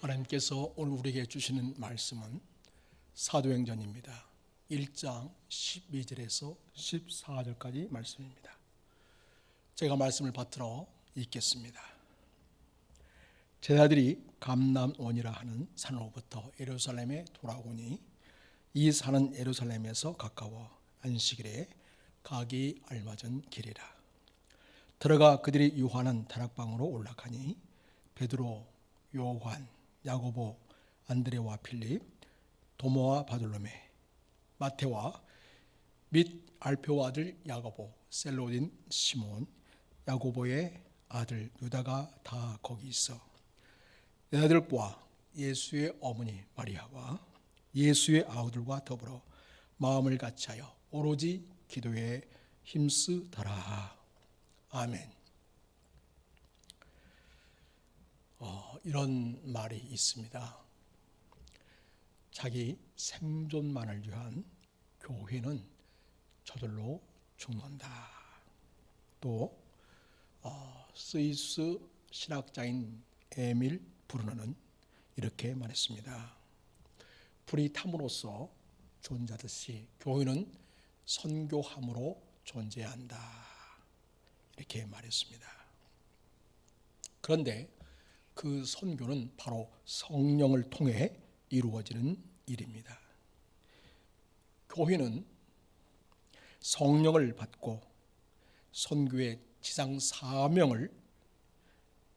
하나님께서 오늘 우리에게 주시는 말씀은 사도행전입니다. 1장 12절에서 14절까지 말씀입니다. 제가 말씀을 받들어 읽겠습니다. 제자들이 감람원이라 하는 산으로부터 예루살렘에 돌아오니 이 산은 예루살렘에서 가까워 안식일에 가기 알맞은 길이라. 들어가 그들이 유하는 다락방으로 올라가니 베드로, 요한, 야고보, 안드레와 필립, 도모와 바돌로메, 마테와 및 알페오 아들 야고보, 셀로딘 시몬, 야고보의 아들 유다가 다 거기 있어 여자들과 예수의 어머니 마리아와 예수의 아우들과 더불어 마음을 같이하여 오로지 기도에 힘쓰더라. 아멘. 이런 말이 있습니다. 자기 생존만을 위한 교회는 저절로 죽는다. 또 스위스 신학자인 에밀 브루너는 이렇게 말했습니다. 불이 탐으로써 존재하듯이 교회는 선교함으로 존재한다. 이렇게 말했습니다. 그런데 그 선교는 바로 성령을 통해 이루어지는 일입니다. 교회는 성령을 받고 선교의 지상 사명을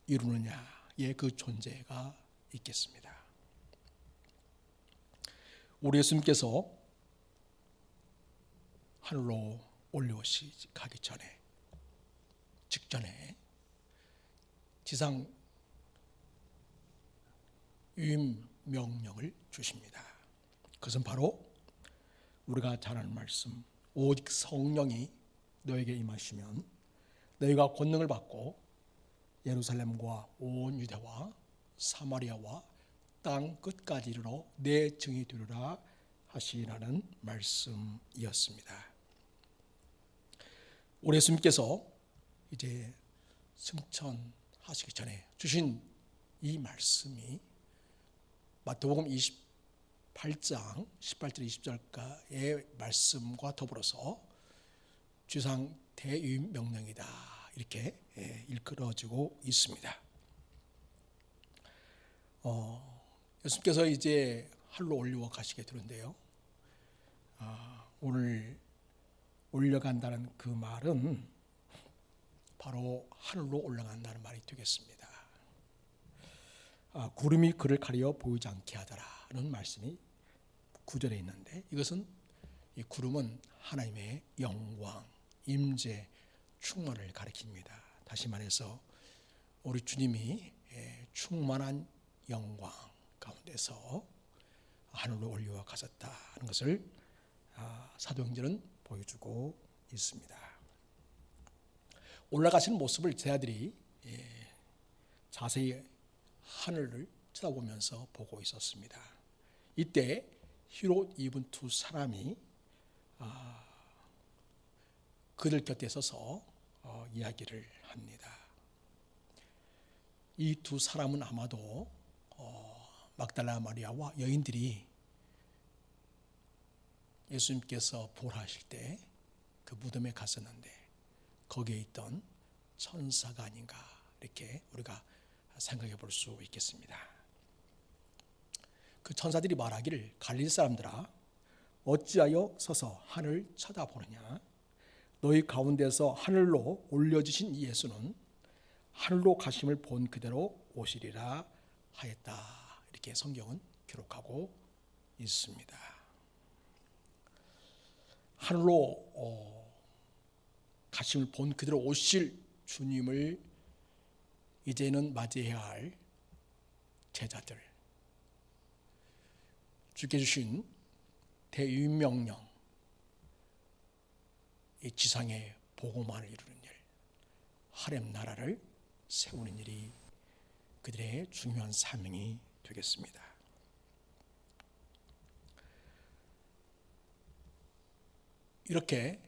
이루느냐의 그 존재가 있겠습니다. 우리 예수님께서 하늘로 올라가기 직전에 지상 유임 명령을 주십니다. 그것은 바로 우리가 잘 아는 말씀, 오직 성령이 너에게 임하시면 너희가 권능을 받고 예루살렘과 온 유대와 사마리아와 땅 끝까지 이르러 내 증이 되리라 하시라는 말씀이었습니다. 우리 예수님께서 이제 승천하시기 전에 주신 이 말씀이 마태복음 28장 18절 20절의 말씀과 더불어서 주상 대유임 명령이다 이렇게 일컬어지고 있습니다. 예수님께서 이제 하늘로 올라가시게 되는데요. 오늘 올라간다는 그 말은 바로 하늘로 올라간다는 말이 되겠습니다. 구름이 그를 가려 보이지 않게 하더라는 말씀이 9절에 있는데 이것은 이 구름은 하나님의 영광, 임재, 충만을 가리킵니다. 다시 말해서 우리 주님이 충만한 영광 가운데서 하늘로 올라가셨다는 것을 사도행전은 보여주고 있습니다. 올라가시는 모습을 제자들이 자세히 하늘을 쳐다보면서 보고 있었습니다. 이때 흰옷 입은 두 사람이 그들 곁에 서서 이야기를 합니다. 이 두 사람은 아마도 막달라 마리아와 여인들이 예수님께서 부활하실 때 그 무덤에 갔었는데 거기에 있던 천사가 아닌가 이렇게 우리가 생각해 볼 수 있겠습니다. 그 천사들이 말하기를 갈릴리 사람들아 어찌하여 서서 하늘 쳐다보느냐 너희 가운데서 하늘로 올려지신 이 예수는 하늘로 가심을 본 그대로 오시리라 하였다. 이렇게 성경은 기록하고 있습니다. 하늘로 가심을 본 그대로 오실 주님을 이제는 맞이해야 할 제자들, 주께 주신 대유임 명령, 이 지상의 복음화를 이루는 일, 하렘 나라를 세우는 일이 그들의 중요한 사명이 되겠습니다. 이렇게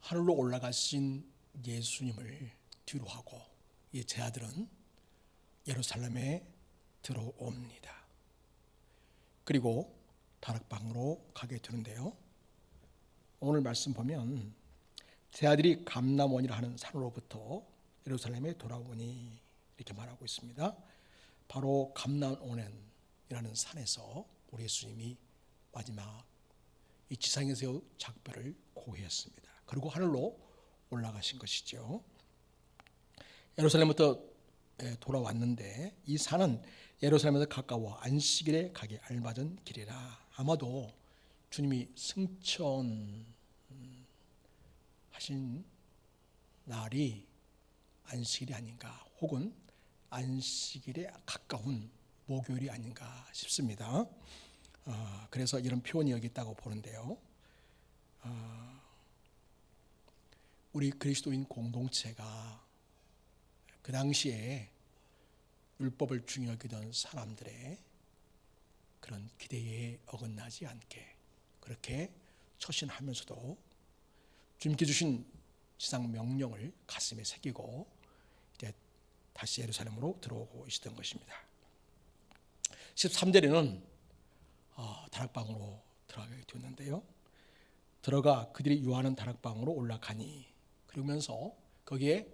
하늘로 올라가신 예수님을 뒤로 하고 이 제자들은 예루살렘에 들어옵니다. 그리고 다락방으로 가게 되는데요. 오늘 말씀 보면 제 아들이 감람원이라 하는 산으로부터 예루살렘에 돌아오니 이렇게 말하고 있습니다. 바로 감람원이라는 산에서 우리 예수님이 마지막 이 지상에서의 작별을 고했습니다. 그리고 하늘로 올라가신 것이죠. 예루살렘부터 돌아왔는데 이 산은 예루살렘에서 가까워 안식일에 가기 알맞은 길이라. 아마도 주님이 승천하신 날이 안식일이 아닌가, 혹은 안식일에 가까운 목요일이 아닌가 싶습니다. 그래서 이런 표현이 여기 있다고 보는데요. 우리 그리스도인 공동체가 그 당시에 율법을 중요히 여기던 사람들의 그런 기대에 어긋나지 않게 그렇게 처신하면서도 주님께 주신 지상 명령을 가슴에 새기고 이제 다시 예루살렘으로 들어오고 있었던 것입니다. 13절에는 다락방으로 들어가게 되었는데요. 들어가 그들이 유하는 다락방으로 올라가니, 그러면서 거기에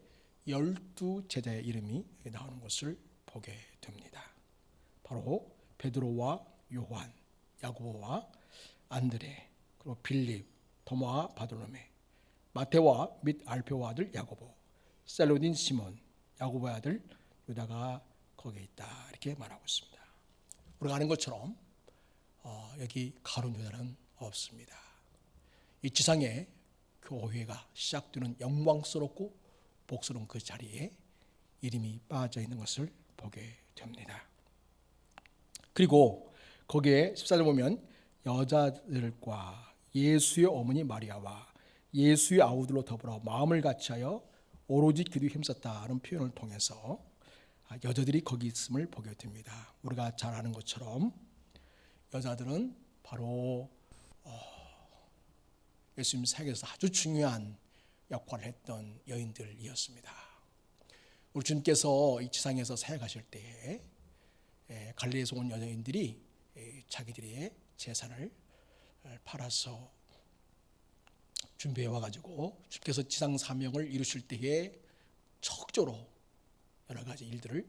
12제자의 이름이 나오는 것을 보게 됩니다. 바로 베드로와 요한, 야고보와 안드레, 그리고 빌립, 도마와 바돌로메, 마테와 및 알페와 아들 야고보, 셀로딘 시몬, 야고보의 아들 유다가 거기에 있다, 이렇게 말하고 있습니다. 우리가 아는 것처럼 여기 가룟 유다는 없습니다. 이 지상의 교회가 시작되는 영광스럽고 복스러운 그 자리에 이름이 빠져 있는 것을 보게 됩니다. 그리고 거기에 14절 보면 여자들과 예수의 어머니 마리아와 예수의 아우들로 더불어 마음을 같이하여 오로지 기도에 힘썼다는 표현을 통해서 여자들이 거기 있음을 보게 됩니다. 우리가 잘 아는 것처럼 여자들은 바로 예수님 사역에서 아주 중요한 역할을 했던 여인들이었습니다. 우리 주님께서 이 지상에서 사역하실 때에 갈릴리에서 온 여자인들이 자기들의 재산을 팔아서 준비해 와가지고 주께서 지상 사명을 이루실 때에 적극적으로 여러 가지 일들을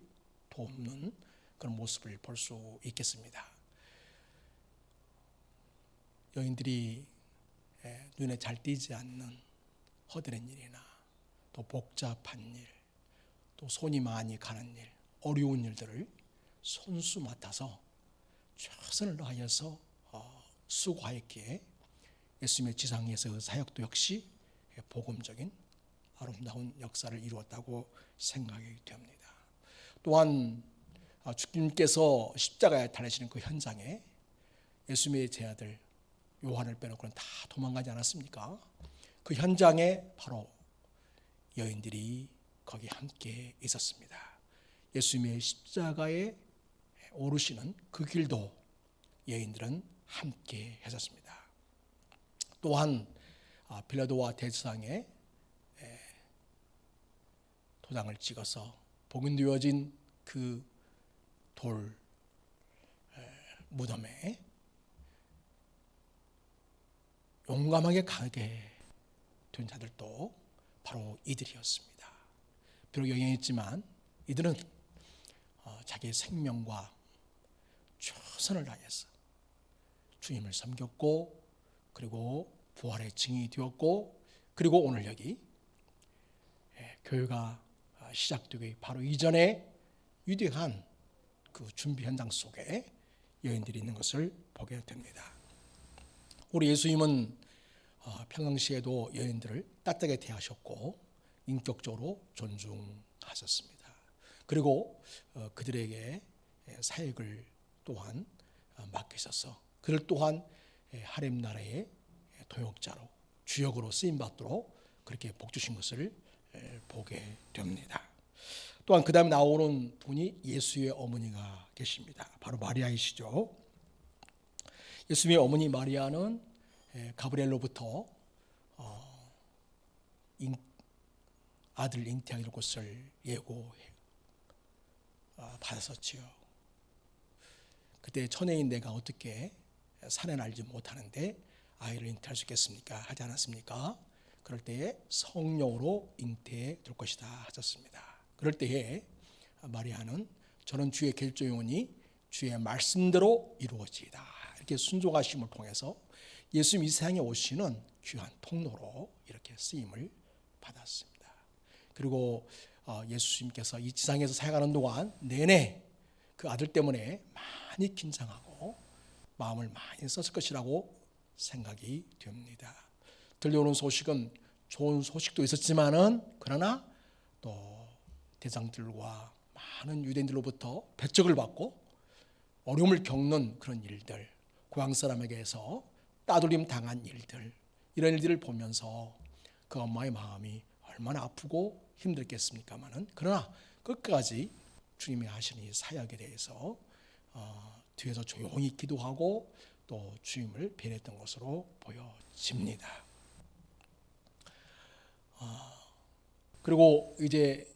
돕는 그런 모습을 볼 수 있겠습니다. 여인들이 눈에 잘 띄지 않는 허드렛 일이나 또 복잡한 일, 또 손이 많이 가는 일, 어려운 일들을 손수 맡아서 최선을 다하여서 수고하였기에 예수님의 지상에서의 사역도 역시 복음적인 아름다운 역사를 이루었다고 생각이 됩니다. 또한 주님께서 십자가에 달리시는 그 현장에 예수님의 제 아들 요한을 빼놓고는 다 도망가지 않았습니까? 그 현장에 바로 여인들이 거기 함께 있었습니다. 예수님의 십자가에 오르시는 그 길도 여인들은 함께 했었습니다. 또한 빌라도와 대제사장의 도장을 찍어서 봉인되어진 그 돌 무덤에 용감하게 가게 된 자들도 바로 이들이었습니다. 비록 여인이었지만 이들은 자기의 생명과 최선을 다해서 주님을 섬겼고, 그리고 부활의 증인이 되었고, 그리고 오늘 여기 교회가 시작되기 바로 이전에 위대한 그 준비 현장 속에 여인들이 있는 것을 보게 됩니다. 우리 예수님은 평상시에도 여인들을 따뜻하게 대하셨고 인격적으로 존중하셨습니다. 그리고 그들에게 사역을 또한 맡기셔서 그들 또한 하렘 나라의 도역자로 주역으로 쓰임받도록 그렇게 복주신 것을 보게 됩니다. 또한 그 다음에 나오는 분이 예수의 어머니가 계십니다. 바로 마리아이시죠. 예수님의 어머니 마리아는 가브리엘로부터 아들 잉태할 것을 예고 받았었지요. 그때 처녀인 내가 어떻게 산에 날지 못하는데 아이를 잉태할 수 있겠습니까? 하지 않았습니까? 그럴 때에 성령으로 잉태해 줄 것이다 하셨습니다. 그럴 때에 마리아는 저는 주의 결정이 오니 주의 말씀대로 이루어지이다. 이렇게 순종하심을 통해서 예수님 이 세상에 오시는 귀한 통로로 이렇게 쓰임을 받았습니다. 그리고 예수님께서 이 지상에서 살아가는 동안 내내 그 아들 때문에 많이 긴장하고 마음을 많이 썼을 것이라고 생각이 됩니다. 들려오는 소식은 좋은 소식도 있었지만은 그러나 또 대장들과 많은 유대인들로부터 배척을 받고 어려움을 겪는 그런 일들, 고향 사람에게서 따돌림 당한 일들, 이런 일들을 보면서 그 엄마의 마음이 얼마나 아프고 힘들겠습니까마는 그러나 끝까지 주님이 하시는 이 사역에 대해서 뒤에서 조용히 기도하고 또 주님을 배려했던 것으로 보여집니다. 그리고 이제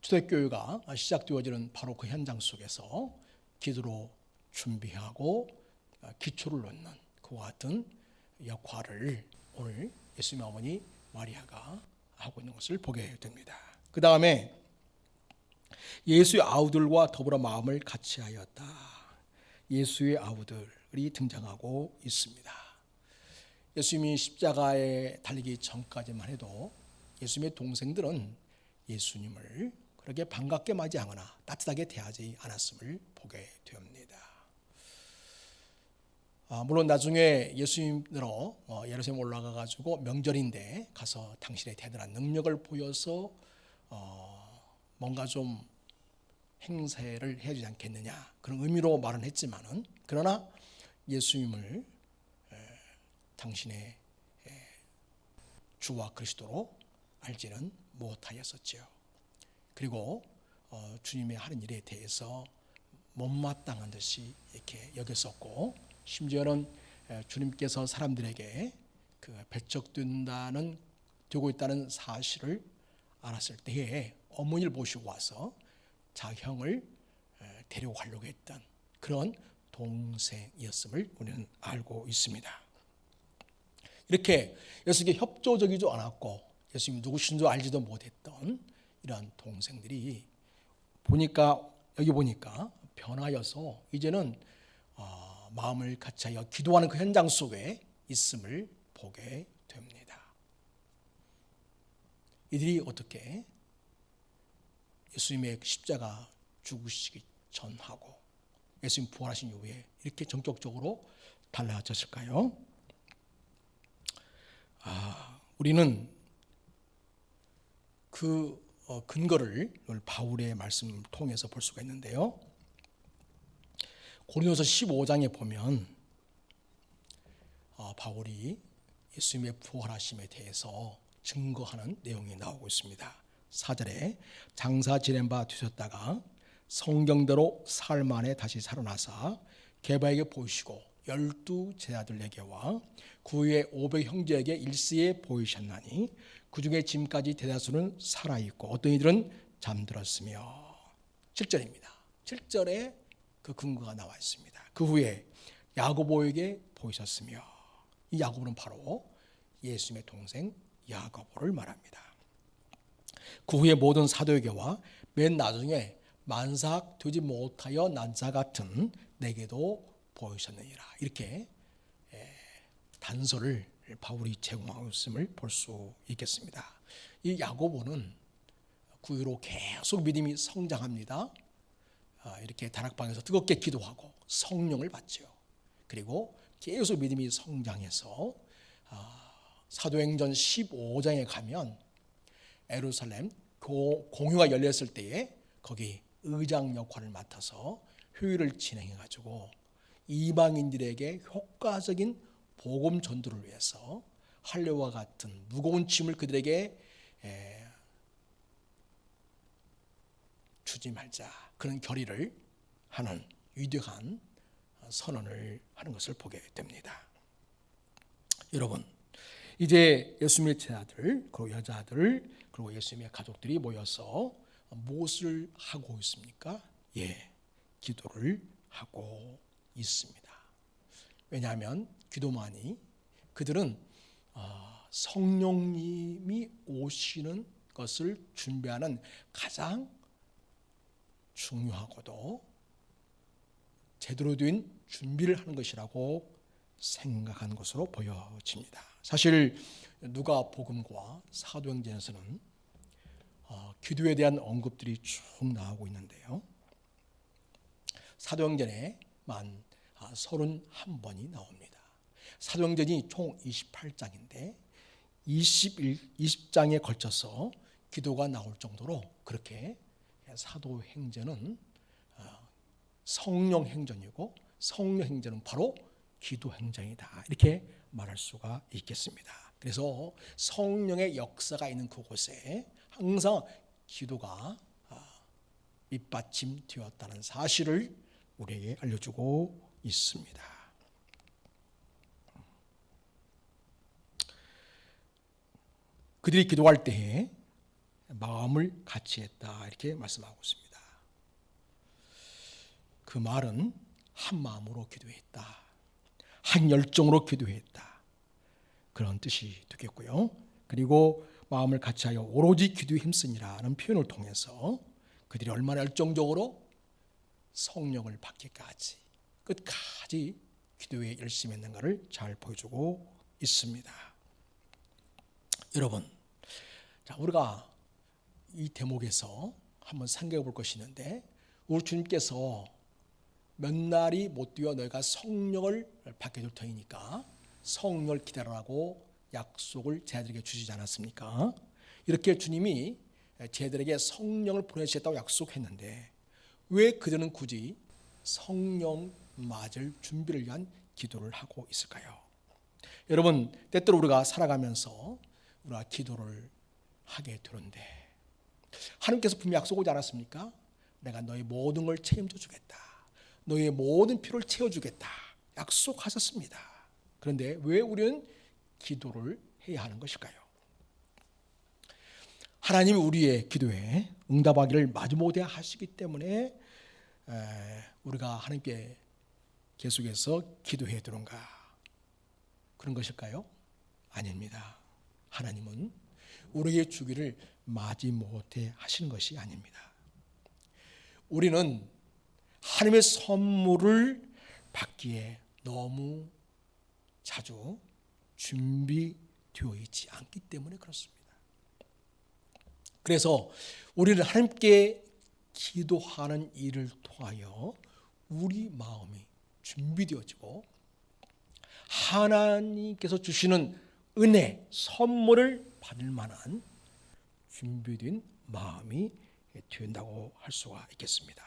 초대교회가 시작되어지는 바로 그 현장 속에서 기도로 준비하고 기초를 놓는 그와 같은 역할을 오늘 예수님의 어머니 마리아가 하고 있는 것을 보게 됩니다. 그 다음에 예수의 아우들과 더불어 마음을 같이 하였다. 예수의 아우들이 등장하고 있습니다. 예수님이 십자가에 달리기 전까지만 해도 예수님의 동생들은 예수님을 그렇게 반갑게 맞이하거나 따뜻하게 대하지 않았음을 보게 됩니다. 물론 나중에 예수님으로 예루살렘 올라가 가지고 명절인데 가서 당신의 대단한 능력을 보여서 뭔가 좀 행세를 해야 되지 않겠느냐 그런 의미로 말은 했지만은 그러나 예수님을 당신의 주와 그리스도로 알지는 못하였었죠. 그리고 주님의 하는 일에 대해서 못마땅한 듯이 이렇게 여겼었고 심지어는 주님께서 사람들에게 그 되고 있다는 사실을 알았을 때에 어머니를 모시고 와서 자형을 데려가려고 했던 그런 동생이었음을 우리는 알고 있습니다. 이렇게 예수님께 협조적이지 않았고 예수님이 누구신 줄 알지도 못했던 이러한 동생들이 여기 보니까 변하여서 이제는 마음을 같이하여 기도하는 그 현장 속에 있음을 보게 됩니다. 이들이 어떻게 예수님의 십자가 죽으시기 전하고 예수님 부활하신 이후에 이렇게 전격적으로 달라졌을까요? 우리는 그 근거를 바울의 말씀을 통해서 볼 수가 있는데요. 고린도서 15장에 보면 바울이 예수님의 부활하심에 대해서 증거하는 내용이 나오고 있습니다. 4절에 장사 지낸 바 되셨다가 성경대로 사흘 만에 다시 살아나사 게바에게 보이시고 12 제자들에게와 그 후에 500 형제에게 일시에 보이셨나니 그 중에 지금까지 대다수는 살아있고 어떤 이들은 잠들었으며 7절입니다. 7절에 그 근거가 나와 있습니다. 그 후에 야고보에게 보이셨으며 이 야고보는 바로 예수님의 동생 야고보를 말합니다. 그 후에 모든 사도에게와 맨 나중에 만삭되지 못하여 난 자 같은 내게도 보이셨느니라. 이렇게 단서를 바울이 제공하고 있음을 볼 수 있겠습니다. 이 야고보는 그 후로 계속 믿음이 성장합니다. 이렇게 다락방에서 뜨겁게 기도하고 성령을 받죠. 그리고 계속 믿음이 성장해서 사도행전 15장에 가면 예루살렘 공회가 열렸을 때에 거기 의장 역할을 맡아서 회의를 진행해가지고 이방인들에게 효과적인 복음 전도를 위해서 할례와 같은 무거운 짐을 그들에게 주지 말자 그런 결의를 하는 위대한 선언을 하는 것을 보게 됩니다. 여러분, 이제 예수님의 제자들 그리고 여자들 그리고 예수님의 가족들이 모여서 무엇을 하고 있습니까? 기도를 하고 있습니다. 왜냐하면 기도만이 그들은 성령님이 오시는 것을 준비하는 가장 중요하고도 제대로 된 준비를 하는 것이라고 생각한 것으로 보여집니다. 사실 누가복음과 사도행전에서는 기도에 대한 언급들이 쭉 나오고 있는데요. 사도행전에만 31번이 나옵니다. 사도행전이 총 28장인데 20장에 걸쳐서 기도가 나올 정도로 그렇게 사도행전은 성령행전이고 성령행전은 바로 기도행전이다, 이렇게 말할 수가 있겠습니다. 그래서 성령의 역사가 있는 그곳에 항상 기도가 밑받침되었다는 사실을 우리에게 알려주고 있습니다. 그들이 기도할 때에 마음을 같이 했다, 이렇게 말씀하고 있습니다. 그 말은 한 마음으로 기도했다, 한 열정으로 기도했다, 그런 뜻이 되겠고요. 그리고 마음을 같이하여 오로지 기도에 힘쓰니라는 표현을 통해서 그들이 얼마나 열정적으로 성령을 받기까지 끝까지 기도에 열심히 했는가를 잘 보여주고 있습니다. 여러분, 우리가 이 대목에서 한번 생각해 볼 것이 있는데, 우리 주님께서 몇 날이 못 되어 너희가 성령을 받게 될 터이니까 성령을 기다리라고 약속을 제자들에게 주시지 않았습니까? 이렇게 주님이 제자들에게 성령을 보내주셨다고 약속했는데 왜 그들은 굳이 성령 맞을 준비를 위한 기도를 하고 있을까요? 여러분, 때때로 우리가 살아가면서 우리가 기도를 하게 되는데 하나님께서 분명히 약속하지 않았습니까? 내가 너의 모든 걸 책임져 주겠다, 너의 모든 필요를 채워주겠다, 약속하셨습니다. 그런데 왜 우리는 기도를 해야 하는 것일까요? 하나님이 우리의 기도에 응답하기를 마지못해 하시기 때문에 우리가 하나님께 계속해서 기도해야 되는가, 그런 것일까요? 아닙니다. 하나님은 우리에게 주기를 마지못해 하시는 것이 아닙니다. 우리는 하나님의 선물을 받기에 너무 자주 준비되어 있지 않기 때문에 그렇습니다. 그래서 우리는 하나님께 기도하는 일을 통하여 우리 마음이 준비되어지고 하나님께서 주시는 은혜, 선물을 받을 만한 준비된 마음이 된다고 할 수가 있겠습니다.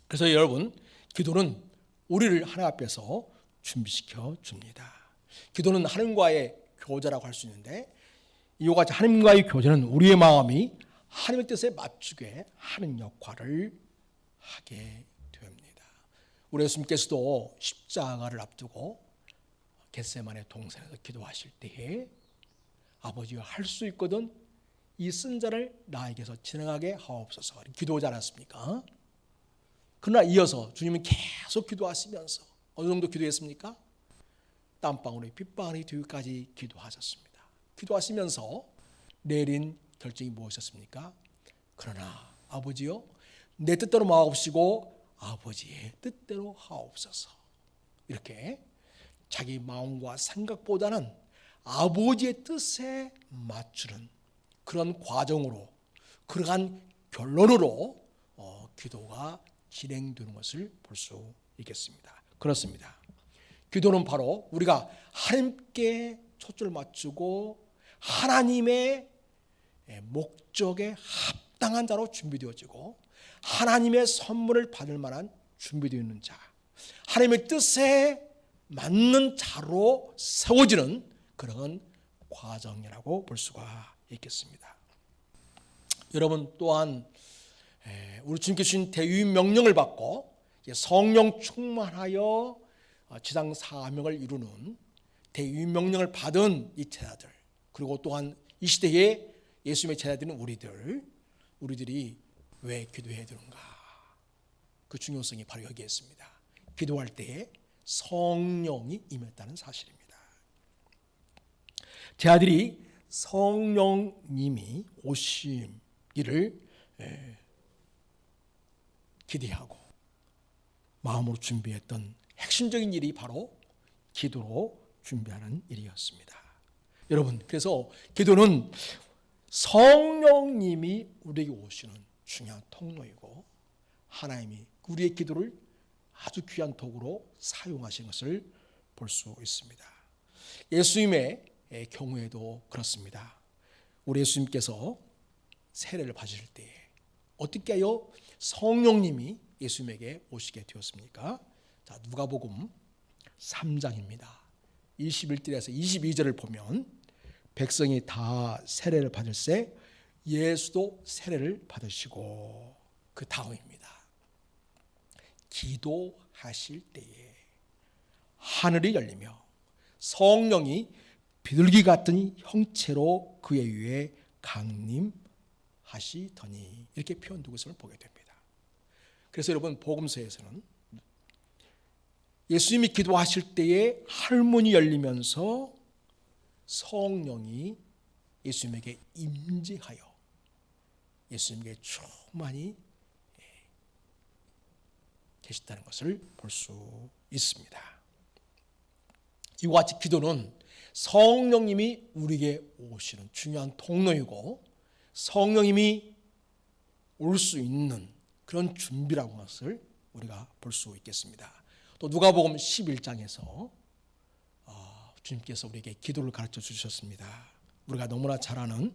그래서 여러분, 기도는 우리를 하나님 앞에서 준비시켜 줍니다. 기도는 하나님과의 교제라고 할 수 있는데 이와 같이 하나님과의 교제는 우리의 마음이 하나님의 뜻에 맞추게 하는 역할을 하게 됩니다. 우리 예수님께서도 십자가를 앞두고 겟세마네 동산에서 기도하실 때에 아버지가 할 수 있거든 이 쓴 자를 나에게서 지나가게 하옵소서 기도하지 않았습니까? 그러나 이어서 주님은 계속 기도하시면서 어느 정도 기도했습니까? 땀방울이 빗방울이 되기까지 기도하셨습니다. 기도하시면서 내린 결정이 무엇이었습니까? 그러나 아버지요, 내 뜻대로 마옵시고 아버지의 뜻대로 하옵소서. 이렇게 자기 마음과 생각보다는 아버지의 뜻에 맞추는 그런 과정으로, 그러한 결론으로 기도가 진행되는 것을 볼 수 있겠습니다. 그렇습니다. 기도는 바로 우리가 하나님께 초점을 맞추고 하나님의 목적에 합당한 자로 준비되어지고 하나님의 선물을 받을 만한 준비되어 있는 자, 하나님의 뜻에 맞는 자로 세워지는 그런 과정이라고 볼 수가 있겠습니다. 여러분, 또한 우리 주님께 주신 대위 명령을 받고 성령 충만하여 지상 사명을 이루는 대위 명령을 받은 이 제자들, 그리고 또한 이 시대에 예수님의 제자들은 우리들이 왜 기도해야 되는가? 그 중요성이 바로 여기에 있습니다. 기도할 때에 성령이 임했다는 사실입니다. 제 아들이 성령님이 오시기를 기대하고 마음으로 준비했던 핵심적인 일이 바로 기도로 준비하는 일이었습니다. 여러분, 그래서 기도는 성령님이 우리에게 오시는 중요한 통로이고 하나님이 우리의 기도를 아주 귀한 도구로 사용하신 것을 볼 수 있습니다. 예수님의 경우에도 그렇습니다. 우리 예수님께서 세례를 받으실 때에 어떻게 하여 성령님이 예수님에게 오시게 되었습니까? 자, 누가복음 3장입니다. 21절에서 22절을 보면 백성이 다 세례를 받을새 예수도 세례를 받으시고 그 다음입니다. 기도하실 때에 하늘이 열리며 성령이 비둘기 같은 형체로 그의 위에 강림하시더니 이렇게 표현되고 있음을 보게 됩니다. 그래서 여러분 복음서에서는 예수님이 기도하실 때에 하늘문이 열리면서 성령이 예수님에게 임재하여 예수님에게 충만히 계시다는 것을 볼 수 있습니다. 이와 같이 기도는 성령님이 우리에게 오시는 중요한 통로이고 성령님이 올 수 있는 그런 준비라고 하는 것을 우리가 볼 수 있겠습니다. 또 누가복음 11장에서 주님께서 우리에게 기도를 가르쳐 주셨습니다. 우리가 너무나 잘 아는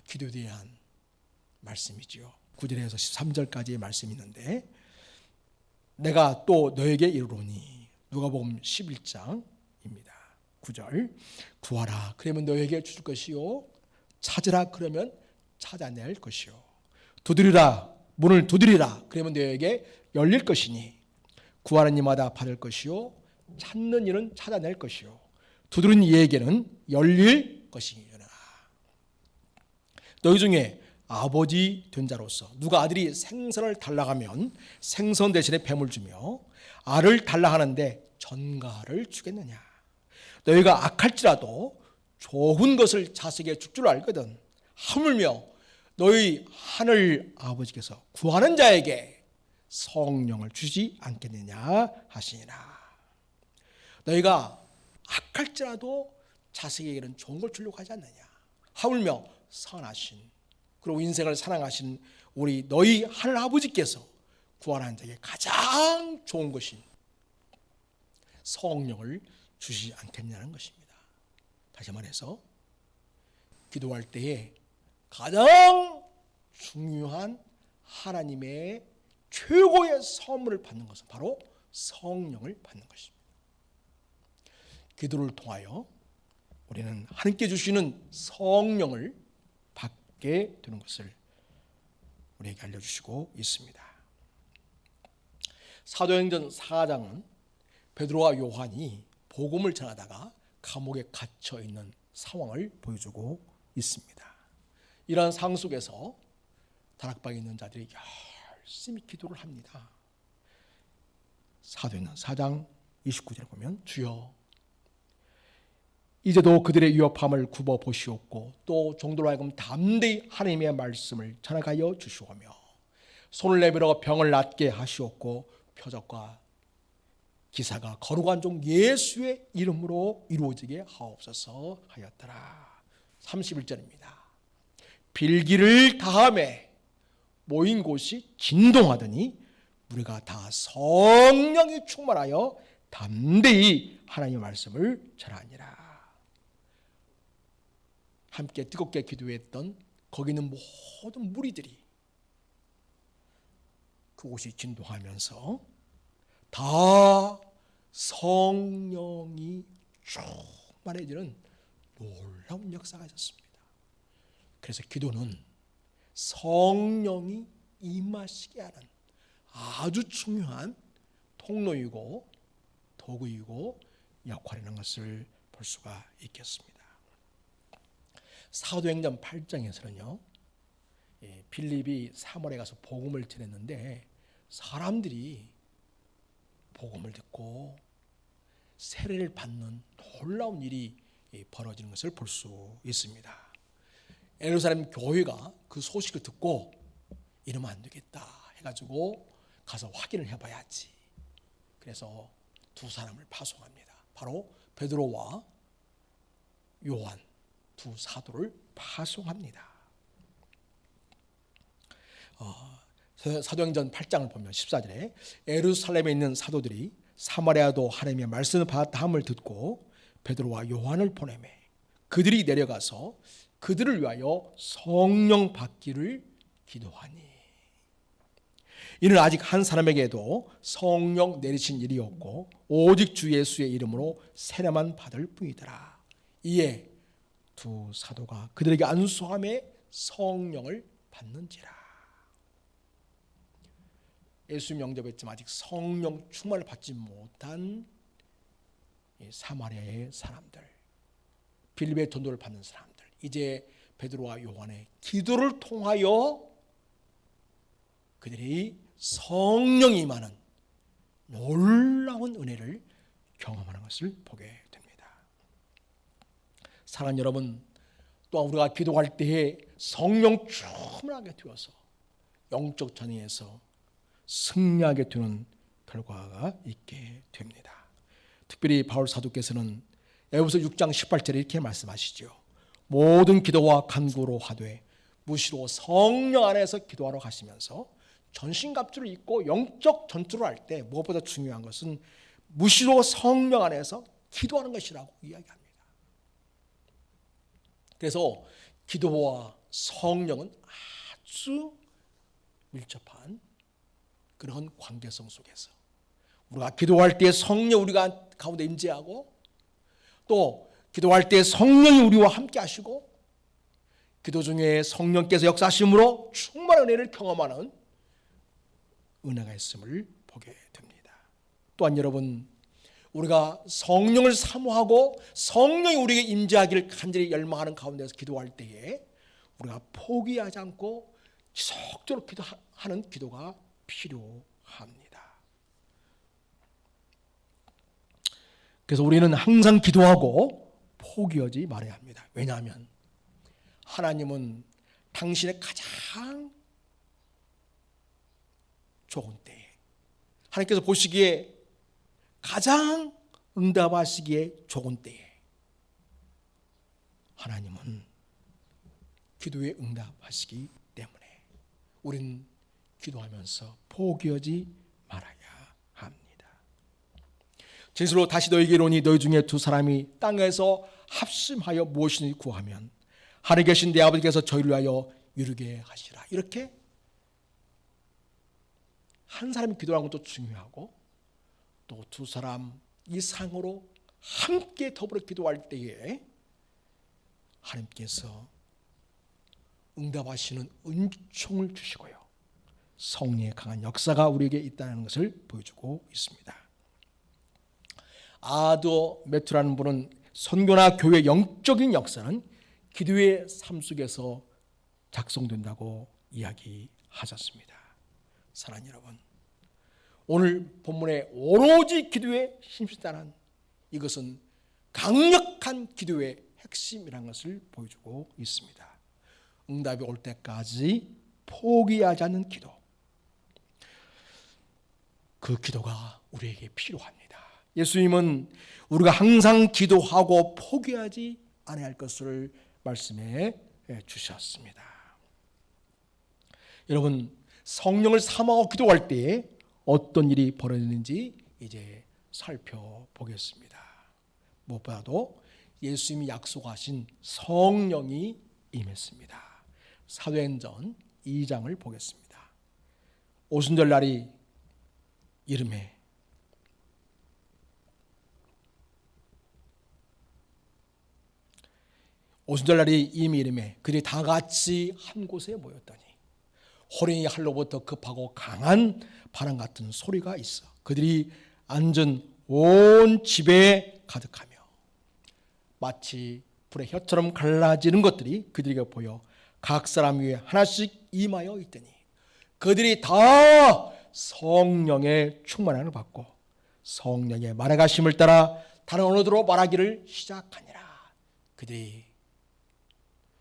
기도에 대한 말씀이지요. 9절에서 13절까지의 말씀이 있는데 내가 또 너에게 이르노니 누가복음 11장입니다. 9절 구하라 그러면 너에게 주실 것이요 찾으라 그러면 찾아낼 것이요 두드리라 문을 두드리라 그러면 너에게 열릴 것이니 구하는 이마다 받을 것이요 찾는 이는 찾아낼 것이요 두드리는 이에게는 열릴 것이니라. 너희 중에 아버지 된 자로서 누가 아들이 생선을 달라하면 생선 대신에 뱀을 주며 알을 달라하는데 전갈을 주겠느냐. 너희가 악할지라도 좋은 것을 자식에게 줄 줄 알거든 하물며 너희 하늘 아버지께서 구하는 자에게 성령을 주지 않겠느냐 하시니라. 너희가 악할지라도 자식에게는 좋은 걸 주려고 하지 않느냐. 하물며 선하신 그리고 인생을 사랑하신 우리 너희 하늘 아버지께서 구하는 자에게 가장 좋은 것인 성령을 주시지 않겠냐는 것입니다. 다시 말해서 기도할 때에 가장 중요한 하나님의 최고의 선물을 받는 것은 바로 성령을 받는 것입니다. 기도를 통하여 우리는 하나님께 주시는 성령을 받게 되는 것을 우리에게 알려주시고 있습니다. 사도행전 4장은 베드로와 요한이 복음을 전하다가 감옥에 갇혀 있는 상황을 보여주고 있습니다. 이러한 상황 속에서 다락방에 있는 자들이 열심히 기도를 합니다. 사도행전 4장 29절에 보면 주여 이제도 그들의 위협함을 굽어 보시옵고 또 종들로 하여금 담대히 하나님의 말씀을 전하여 주시오며 손을 내밀어 병을 낫게 하시옵고 표적과 기사가 거룩한 종 예수의 이름으로 이루어지게 하옵소서 하였더라. 31절입니다. 빌기를 다함에 모인 곳이 진동하더니 우리가 다 성령이 충만하여 담대히 하나님의 말씀을 전하니라. 함께 뜨겁게 기도했던 거기 있는 모든 무리들이 그곳이 진동하면서 다 성령이 충만해지는 놀라운 역사가 있었습니다. 그래서 기도는 성령이 임하시게 하는 아주 중요한 통로이고 도구이고 역할이라는 것을 볼 수가 있겠습니다. 사도행전 8장에서는요, 필립이 사마리아에 가서 복음을 전했는데 사람들이 복음을 듣고 세례를 받는 놀라운 일이 벌어지는 것을 볼 수 있습니다. 예루살렘 교회가 그 소식을 듣고 이러면 안 되겠다 해가지고 가서 확인을 해봐야지. 그래서 두 사람을 파송합니다. 바로 베드로와 요한 두 사도를 파송합니다. 사도행전 8장을 보면 14절에 예루살렘에 있는 사도들이 사마리아도 하나님의 말씀을 받았다함을 듣고 베드로와 요한을 보내매 그들이 내려가서 그들을 위하여 성령 받기를 기도하니 이는 아직 한 사람에게도 성령 내리신 일이 없고 오직 주 예수의 이름으로 세례만 받을 뿐이더라. 이에 두 사도가 그들에게 안수함에 성령을 받는지라. 예수 영접했지만 아직 성령 충만을 받지 못한 사마리아의 사람들, 빌립의 전도를 받는 사람들, 이제 베드로와 요한의 기도를 통하여 그들이 성령이 임하는 놀라운 은혜를 경험하는 것을 보게 됩니다. 사랑하는 여러분, 또한 우리가 기도할 때에 성령 충만하게 되어서 영적 전쟁에서 승리하게 되는 결과가 있게 됩니다. 특별히 바울 사도께서는 에베소서 6장 18절에 이렇게 말씀하시죠. 모든 기도와 간구로 하되 무시로 성령 안에서 기도하러 가시면서 전신갑주를 입고 영적 전투를 할 때 무엇보다 중요한 것은 무시로 성령 안에서 기도하는 것이라고 이야기합니다. 그래서 기도와 성령은 아주 밀접한 그런 관계성 속에서 우리가 기도할 때 성령 우리가 가운데 임재하고 또 기도할 때 성령이 우리와 함께 하시고 기도 중에 성령께서 역사하심으로 충만한 은혜를 경험하는 은혜가 있음을 보게 됩니다. 또한 여러분, 우리가 성령을 사모하고 성령이 우리에게 임재하기를 간절히 열망하는 가운데서 기도할 때에 우리가 포기하지 않고 지속적으로 기도하는 기도가 필요합니다. 그래서 우리는 항상 기도하고 포기하지 말아야 합니다. 왜냐하면 하나님은 당신의 가장 좋은 때에 하나님께서 보시기에 가장 응답하시기에 좋은 때에 하나님은 기도에 응답하시기 때문에 우리는 기도하면서 포기하지 말아야 합니다. 진실로 다시 너희에게 이르노니 너희 중에 두 사람이 땅에서 합심하여 무엇이든지 구하면 하늘에 계신 내 아버지께서 저희를 위하여 이루게 하시라. 이렇게 한 사람이 기도하는 것도 중요하고 또 두 사람 이상으로 함께 더불어 기도할 때에 하나님께서 응답하시는 은총을 주시고요. 성령의 강한 역사가 우리에게 있다는 것을 보여주고 있습니다. 아도 메투라는 분은 선교나 교회 영적인 역사는 기도의 삶 속에서 작성된다고 이야기하셨습니다. 사랑하는 여러분, 오늘 본문에 오로지 기도에 힘쓰다는 이것은 강력한 기도의 핵심이라는 것을 보여주고 있습니다. 응답이 올 때까지 포기하지 않는 기도, 그 기도가 우리에게 필요합니다. 예수님은 우리가 항상 기도하고 포기하지 않아야 할 것을 말씀해 주셨습니다. 여러분, 성령을 사모하고 기도할 때에 어떤 일이 벌어지는지 이제 살펴보겠습니다. 무엇보다도 예수님이 약속하신 성령이 임했습니다. 사도행전 2장을 보겠습니다. 오순절날이 이름에 오순절날이 이미 이름에 그들이 다 같이 한 곳에 모였더니 호랭이 할로부터 급하고 강한 바람 같은 소리가 있어 그들이 앉은 온 집에 가득하며 마치 불의 혀처럼 갈라지는 것들이 그들에게 보여 각 사람 위에 하나씩 임하여 있더니 그들이 다 성령의 충만함을 받고 성령의 말해가심을 따라 다른 언어로 말하기를 시작하니라. 그들이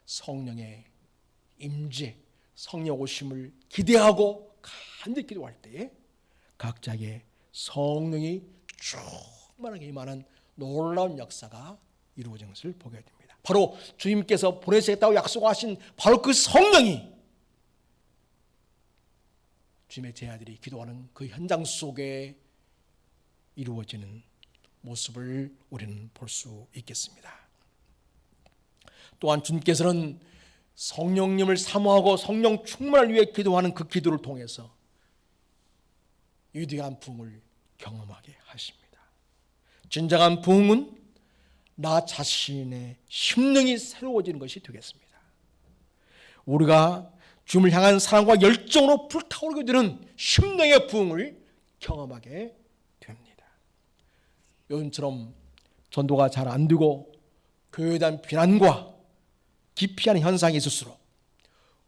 성령의 임재, 성령 오심을 기대하고 간절히 기도할 때에 각자에게 성령이 충만하게 임하는 놀라운 역사가 이루어진 것을 보게 됩니다. 바로 주님께서 보내시겠다고 약속하신 바로 그 성령이 주님의 제자들이 기도하는 그 현장 속에 이루어지는 모습을 우리는 볼 수 있겠습니다. 또한 주님께서는 성령님을 사모하고 성령 충만을 위해 기도하는 그 기도를 통해서 위대한 부흥을 경험하게 하십니다. 진정한 부흥은 나 자신의 심령이 새로워지는 것이 되겠습니다. 우리가 주님을 향한 사랑과 열정으로 불타오르게 되는 심령의 부흥을 경험하게 됩니다. 요즘처럼 전도가 잘 안 되고 교회에 대한 비난과 기피하는 현상이 있을수록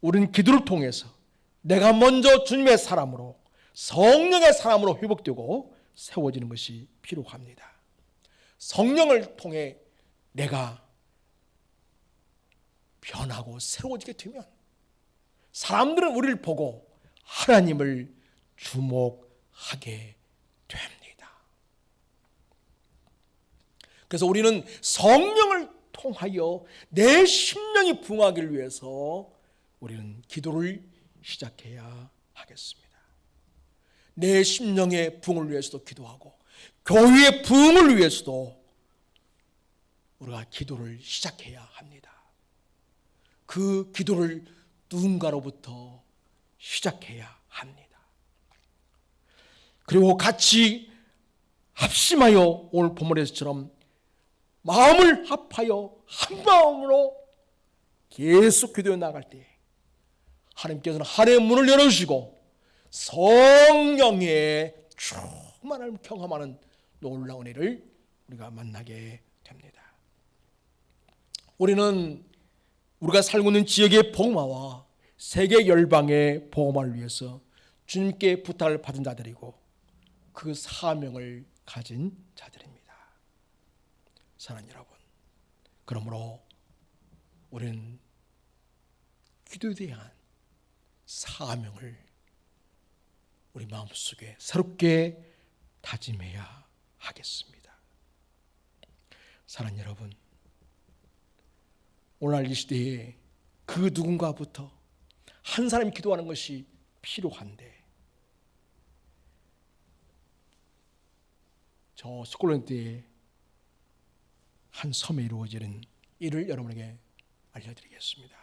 우리는 기도를 통해서 내가 먼저 주님의 사람으로 성령의 사람으로 회복되고 세워지는 것이 필요합니다. 성령을 통해 내가 변하고 새로워지게 되면 사람들은 우리를 보고 하나님을 주목하게 됩니다. 그래서 우리는 성령을 통하여 내 심령이 부흥하기를 위해서 우리는 기도를 시작해야 하겠습니다. 내 심령의 부흥을 위해서도 기도하고 교회의 부흥을 위해서도 우리가 기도를 시작해야 합니다. 그 기도를 누군가로부터 시작해야 합니다. 그리고 같이 합심하여 오늘 본문에서처럼 마음을 합하여 한 마음으로 계속 기도해 나갈 때 하나님께서는 하늘의 문을 열어주시고 성령의 충만함을 경험하는 놀라운 일을 우리가 만나게 됩니다. 우리는 우리가 살고 있는 지역의 복음화와 세계 열방의 복음화를 위해서 주님께 부탁을 받은 자들이고 그 사명을 가진 자들입니다. 사랑하는 여러분, 그러므로 우리는 기도에 대한 사명을 우리 마음속에 새롭게 다짐해야 하겠습니다. 사랑하는 여러분, 오늘날 이 시대에 그 누군가부터 한 사람이 기도하는 것이 필요한데 저 스콜랜드의 한 섬에 이루어지는 일을 여러분에게 알려드리겠습니다.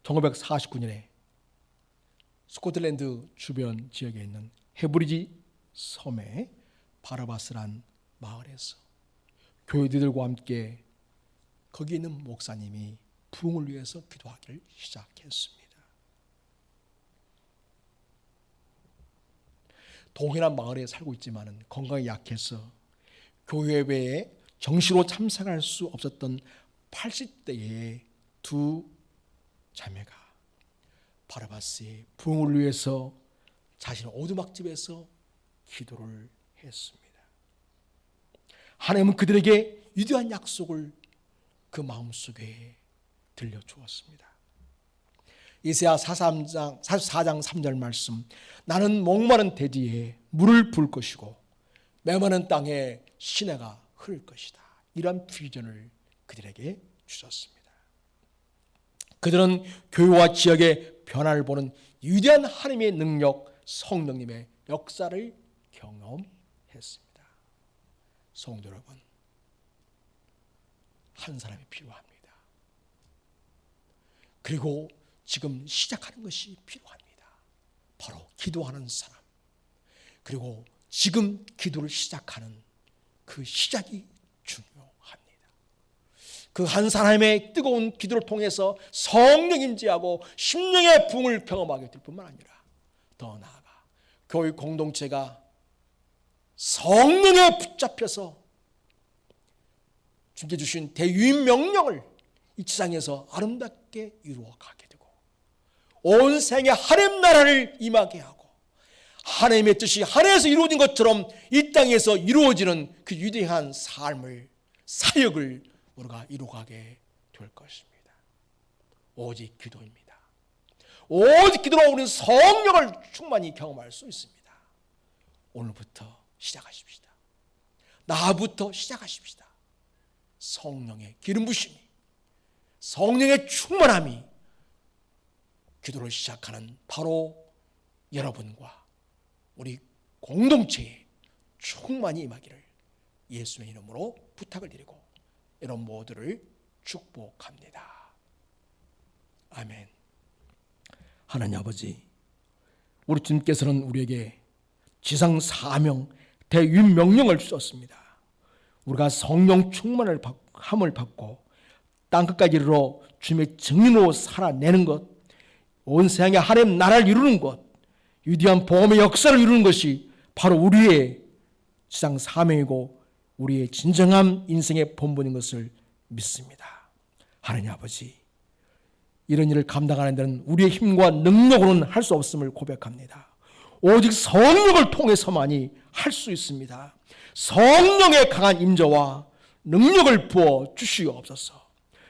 1949년에 스코틀랜드 주변 지역에 있는 헤브리지 섬의 바라바스란 마을에서 교회들과 함께 거기 있는 목사님이 부흥을 위해서 기도하기를 시작했습니다. 동일한 마을에 살고 있지만 건강이 약해서 교회 외에 정시로 참석할 수 없었던 80대의 두 자매가 바라바스의 부흥을 위해서 자신의 오두막집에서 기도를 했습니다. 하나님은 그들에게 위대한 약속을 그 마음속에 들려주었습니다. 이사야 44장 3절 말씀, 나는 목마른 대지에 물을 부을 것이고 메마른 땅에 시내가 흐를 것이다. 이런 비전을 그들에게 주셨습니다. 그들은 교회와 지역의 변화를 보는 위대한 하나님의 능력, 성령님의 역사를 경험했습니다. 성도 여러분, 한 사람이 필요합니다. 그리고 지금 시작하는 것이 필요합니다. 바로 기도하는 사람. 그리고 지금 기도를 시작하는 그 시작이 중요합니다. 그 한 사람의 뜨거운 기도를 통해서 성령 임재하고 심령의 부흥을 경험하게 될 뿐만 아니라 더 나아가 교회 공동체가 성령에 붙잡혀서 주님께 주신 대유인 명령을 이 지상에서 아름답게 이루어가게 되고 온 생에 하나님 나라를 임하게 하고 하나님의 뜻이 하늘에서 이루어진 것처럼 이 땅에서 이루어지는 그 위대한 삶을, 사역을 우리가 이루어가게 될 것입니다. 오직 기도입니다. 오직 기도로 우리는 성령을 충만히 경험할 수 있습니다. 오늘부터 시작하십시다. 나부터 시작하십시다. 성령의 기름 부심이, 성령의 충만함이 기도를 시작하는 바로 여러분과 우리 공동체에 충만히 임하기를 예수의 이름으로 부탁을 드리고 이런 모두를 축복합니다. 아멘. 하나님 아버지, 우리 주님께서는 우리에게 지상 사명, 대위명령을 주셨습니다. 우리가 성령 충만을 함을 받고 땅끝까지 이르러 주님의 증인으로 살아내는 것, 온 세상에 하나님 나라를 이루는 것, 위대한 복음의 역사를 이루는 것이 바로 우리의 지상 사명이고 우리의 진정한 인생의 본분인 것을 믿습니다. 하나님 아버지, 이런 일을 감당하는 데는 우리의 힘과 능력으로는 할 수 없음을 고백합니다. 오직 성령을 통해서만이 할 수 있습니다. 성령의 강한 임재와 능력을 부어 주시옵소서.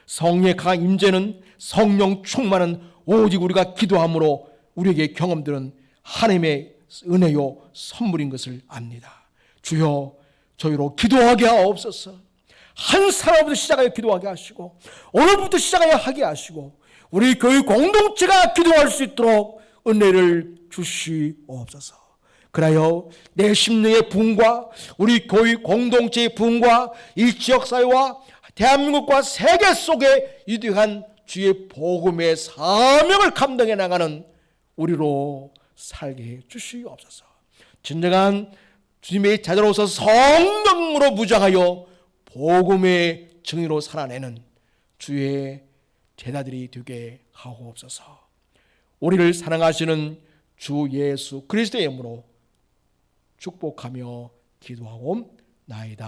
성령의 강한 임재는, 성령 충만은 오직 우리가 기도함으로 우리에게 경험되는 하나님의 은혜요 선물인 것을 압니다. 주여, 저희로 기도하게 하옵소서. 한 사람부터 시작하여 기도하게 하시고 오늘부터 시작하여 하게 하시고 우리 교회 공동체가 기도할 수 있도록 은혜를 주시옵소서. 그래요, 내 심령의 부흥과 우리 교회 공동체의 부흥과 이 지역사회와 대한민국과 세계 속에 위대한 주의 복음의 사명을 감당해 나가는 우리로 살게 해 주시옵소서. 진정한 주님의 자녀로서 성령으로 무장하여 복음의 증인으로 살아내는 주의 제자들이 되게 하옵소서. 우리를 사랑하시는 주 예수 그리스도의 이름으로 축복하며 기도하옵나이다.